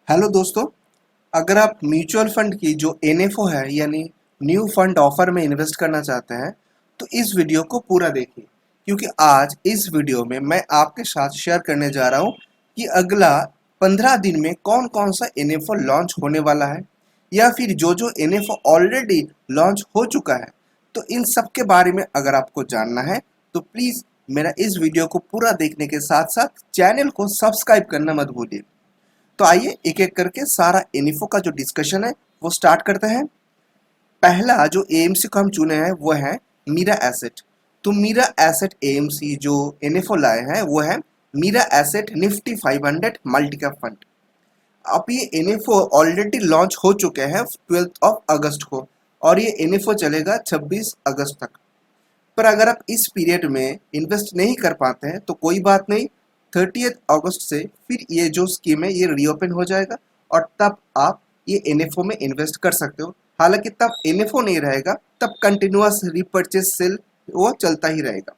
Hello दोस्तों। अगर आप म्यूचुअल फंड की जो एनएफओ है यानी न्यू फंड ऑफर में इन्वेस्ट करना चाहते हैं तो इस वीडियो को पूरा देखिए, क्योंकि आज इस वीडियो में मैं आपके साथ शेयर करने जा रहा हूं कि अगला 15 दिन में कौन कौन सा एनएफओ लॉन्च होने वाला है या फिर जो जो एनएफओ ऑलरेडी लॉन्च हो चुका है। तो इन सब के बारे में अगर आपको जानना है तो प्लीज़ मेरा इस वीडियो को पूरा देखने के साथ साथ चैनल को सब्सक्राइब करना मत भूलिए। तो आइए एक एक करके सारा एनएफओ का जो डिस्कशन है वो स्टार्ट करते हैं। पहला जो एएमसी को हम चुने हैं वो है मीरा एसेट। तो मीरा एसेट एएमसी जो एनएफओ लाए हैं वो है Mirae asset Nifty 500 multi cap fund. अब ये एनएफओ ऑलरेडी लॉन्च हो चुके हैं 12 अगस्त को और ये एनएफओ चलेगा 26 अगस्त तक। पर अगर आप इस पीरियड में इन्वेस्ट नहीं कर पाते हैं तो कोई बात नहीं, 30 अगस्त से फिर ये जो स्कीम है ये रीओपन हो जाएगा और तब आप ये एनएफओ में इन्वेस्ट कर सकते हो। हालांकि तब एनएफओ नहीं रहेगा, तब कंटिन्यूअस रीपर्चेस सेल वो चलता ही रहेगा।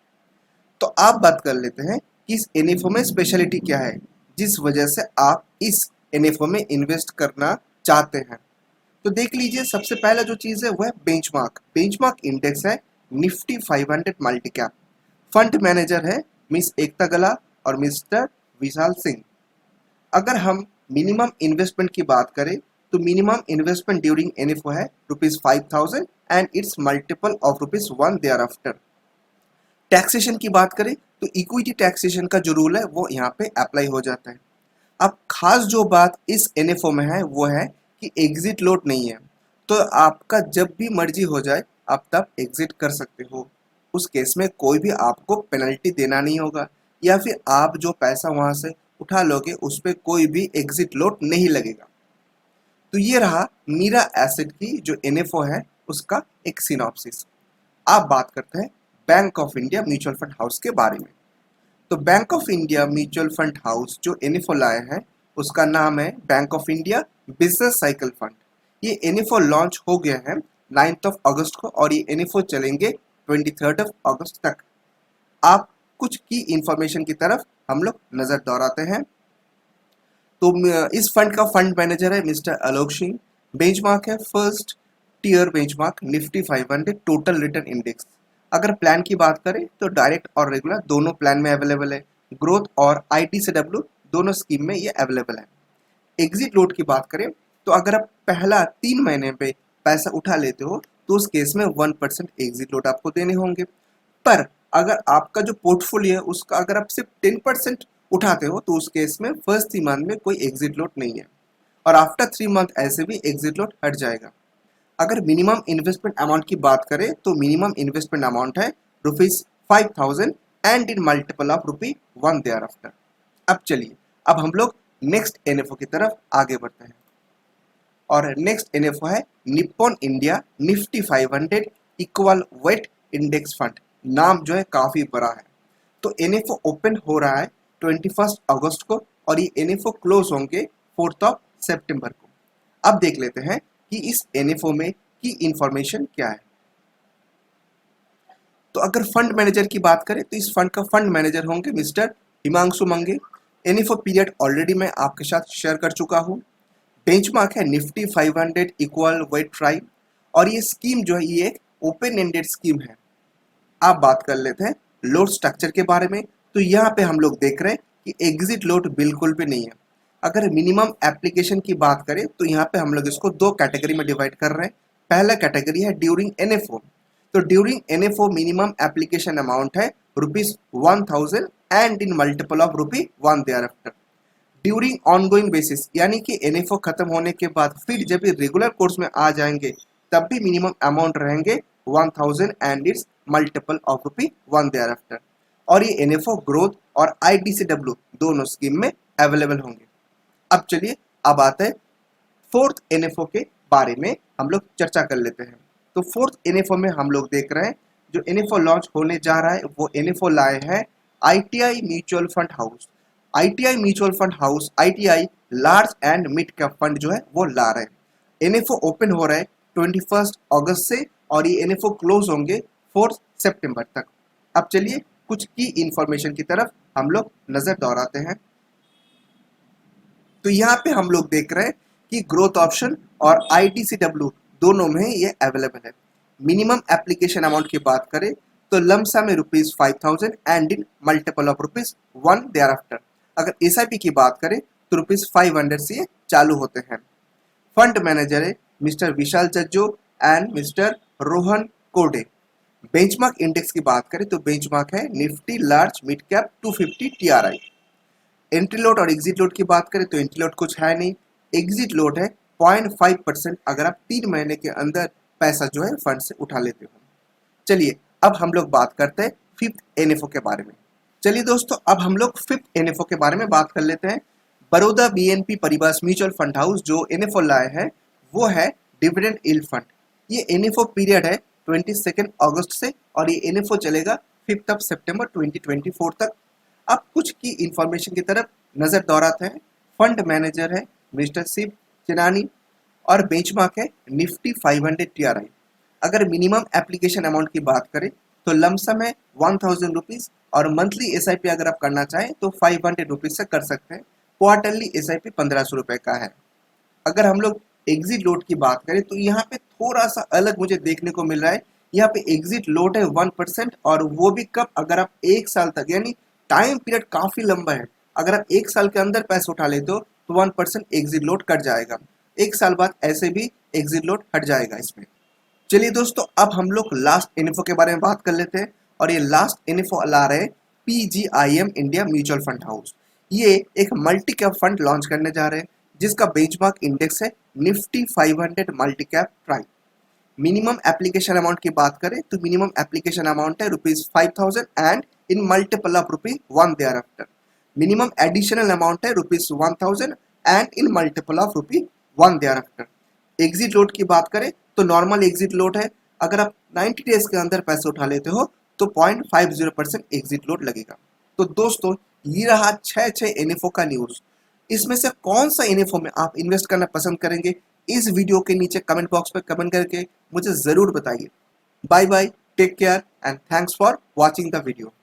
तो आप बात कर लेते हैं कि इस एनएफओ में स्पेशलिटी क्या है जिस वजह से आप इस एनएफओ में इन्वेस्ट करना चाहते हैं। तो देख लीजिए, सबसे पहला जो चीज़ है वह है बेंचमार्क। बेंचमार्क इंडेक्स है Nifty 500 multi cap. Fund manager है मिस एकता गला और मिस्टर विशाल सिंह। अगर हम मिनिमम इन्वेस्टमेंट की बात करें तो मिनिमम इन्वेस्टमेंट ड्यूरिंग एनएफओ है ₹5000 and it's multiple of ₹1 thereafter. Taxation की बात करें तो इक्विटी टैक्सेशन का जो रूल है वो यहाँ पे अप्लाई हो जाता है। अब खास जो बात इस एनएफओ में है वो है कि एग्जिट लोड नहीं है, तो आपका जब भी मर्जी हो जाए आप तब एग्जिट कर सकते हो। उस केस में कोई भी आपको पेनल्टी देना नहीं होगा या फिर आप जो पैसा वहां से उठा लोगे उस पर कोई भी एग्जिट लोड नहीं लगेगा। तो ये रहा मीरा एसेट की जो एनएफओ है उसका एक सिनॉप्सिस। आप बात करते हैं bank of India mutual fund house के बारे में। तो bank of India mutual fund house जो एनएफओ लाए हैं उसका नाम है bank of India business cycle fund. ये एनएफओ लॉन्च हो गया है 9 अगस्त को और ये एनएफओ चलेंगे 23 अगस्त तक। आप कुछ की इंफॉर्मेशन की तरफ हम लोग नजर दौड़ाते हैं। तो इस फंड का फंड मैनेजर है मिस्टर आलोक सिंह। बेंचमार्क है first tier benchmark Nifty 500 total return index. अगर प्लान की बात करें तो डायरेक्ट और रेगुलर दोनों प्लान में अवेलेबल है। ग्रोथ और ITCW दोनों स्कीम में ये अवेलेबल है। एग्जिट लोड की बात करें तो अगर आप पहला 3 महीने पे पैसा उठा लेते हो तो उस केस में 1% एग्जिट लोड आपको देने होंगे। पर अगर आपका जो पोर्टफोलियो है उसका अगर आप सिर्फ 10% उठाते हो तो उस केस में फर्स्ट 3 मंथ में कोई एग्जिट लोड नहीं है और आफ्टर 3 मंथ ऐसे भी एग्जिट लोड हट जाएगा। अगर मिनिमम इन्वेस्टमेंट अमाउंट की बात करें तो मिनिमम इन्वेस्टमेंट अमाउंट है ₹5000 and in multiple of ₹1 thereafter. अब चलिए, अब हम लोग नेक्स्ट एनएफओ की तरफ आगे बढ़ते हैं और नेक्स्ट एनएफओ है Nippon India Nifty 500 equal weight index fund. नाम जो है काफी बड़ा है। तो एनएफओ ओपन हो रहा है 21 अगस्त को और ये एनएफओ क्लोज होंगे 4 सितंबर को। अब देख लेते हैं कि इस एनएफओ में की इंफॉर्मेशन क्या है। तो अगर फंड मैनेजर की बात करें तो इस फंड का फंड मैनेजर होंगे मिस्टर हिमांशु मंगे। एनएफओ पीरियड ऑलरेडी मैं आपके साथ शेयर कर चुका हूँ। बेंचमार्क है निफ्टी 500 इक्वल वेट ट्राई और ये स्कीम जो है ये एक ओपन एंडेड स्कीम है। आप बात कर लेते हैं लोड स्ट्रक्चर के बारे में। तो यहाँ पे हम लोग देख रहे हैं कि एग्जिट लोड बिल्कुल भी नहीं है। अगर मिनिमम एप्लीकेशन की बात करें तो यहाँ पे हम लोग इसको 2 कैटेगरी में डिवाइड कर रहे हैं। पहला कैटेगरी है ड्यूरिंग एनएफओ। तो during NFO minimum application amount है ₹1000 and in multiple of ₹1 thereafter. During ongoing basis यानी कि एनएफओ खत्म होने के बाद फिर जब ये रेगुलर कोर्स में आ जाएंगे तब भी मिनिमम अमाउंट रहेंगे 1000 and it's multiple of ₹1 thereafter. और ये एनएफओ ग्रोथ और ITCW दोनों स्कीम में अवेलेबल होंगे। अब चलिए, अब आते हैं फोर्थ एनएफओ के बारे में हम लोग चर्चा कर लेते हैं। तो फोर्थ एनएफओ में हम लोग देख रहे हैं जो एनएफओ लॉन्च होने जा रहा है वो एनएफओ लाए हैं ITI mutual fund house. ITI mutual fund house ITI large and mid cap fund जो है वो ला रहे हैं। एनएफओ ओपन हो रहा है 21 अगस्त से और ये एनएफओ क्लोज होंगे 4 सितंबर तक। अब चलिए कुछ की इंफॉर्मेशन की तरफ हम लोग नजर दौड़ाते हैं। तो यहाँ पे हम लोग देख रहे हैं कि ग्रोथ ऑप्शन और ITCW दोनों में ये अवेलेबल है। मिनिमम एप्लीकेशन अमाउंट की बात करें तो लमसम में ₹5,000 and in multiple of ₹1 thereafter. अगर SIP की बात करें तो ₹500 से ये चालू होते हैं। फंड मैनेजर है mister Vishal Jajjo and mister Rohan Kode. Benchmark index की बात करें तो बेंचमार्क है Nifty large mid cap 250 TRI। Entry load और एग्जिट लोड की बात करें तो एंट्री लोड कुछ है नहीं, एग्जिट लोड है 0.5% अगर आप 3 महीने के अंदर पैसा जो है फंड से उठा लेते हो। चलिए अब हम लोग बात करते हैं फिफ्थ NFO के बारे में। चलिए दोस्तों अब हम लोग फिफ्थ NFO के बारे में बात कर लेते हैं। बड़ौदा BNP परिवार म्यूचुअल फंड हाउस जो NFO लाए हैं वो है डिविडेंड यील्ड फंड। ये NFO पीरियड है 22 अगस्त से और ये NFO चलेगा 5 सितंबर 2024 तक। अब कुछ की इंफॉर्मेशन की तरफ नजर दौड़ाते हैं। फंड मैनेजर है मिस्टर शिव चिनानी और बेंचमार्क है निफ्टी 500 TRI। अगर मिनिमम एप्लीकेशन अमाउंट की बात करें तो लमसम है 1000 रुपीज और मंथली SIP अगर आप करना चाहें तो 500 रुपीज से कर सकते हैं। क्वार्टरली SIP 1500 रुपए का है। अगर हम लोग एग्जिट लोड की बात करें तो यहाँ पे थोड़ा सा अलग मुझे देखने को मिल रहा है। यहाँ पे एग्जिट लोड है 1% और वो भी कब, अगर आप 1 साल तक, यानी टाइम पीरियड काफी लंबा है। अगर आप 1 साल के अंदर पैसे उठा लेते हो तो 1% एग्जिट लोड कट जाएगा। 1 साल बाद ऐसे भी एग्जिट लोड हट जाएगा इसमें। चलिए दोस्तों अब हम लोग लास्ट NFO के बारे में बात कर लेते हैं और ये लास्ट NFO ला रहे हैं PGIM India mutual fund house. ये एक मल्टी कैप फंड लॉन्च करने जा रहे हैं जिसका बेंचमार्क इंडेक्स है Nifty 500 multi cap prime. Minimum application amount की बात करें तो मिनिमम एप्लीकेशन अमाउंट है ₹5,000 and in multiple of ₹1 thereafter. Minimum additional amount है ₹1,000 and in multiple of ₹1 thereafter. Exit load की बात करें तो नॉर्मल एग्जिट लोड है। अगर आप 90 डेज के अंदर पैसे उठा लेते हो तो 0.50% एग्जिट लोड लगेगा। तो दोस्तों ये रहा 6 NFO का न्यूज। इसमें से कौन सा NFO में आप इन्वेस्ट करना पसंद करेंगे इस वीडियो के नीचे कमेंट बॉक्स में कमेंट करके मुझे जरूर बताइए। Bye bye, take care and thanks for watching the video.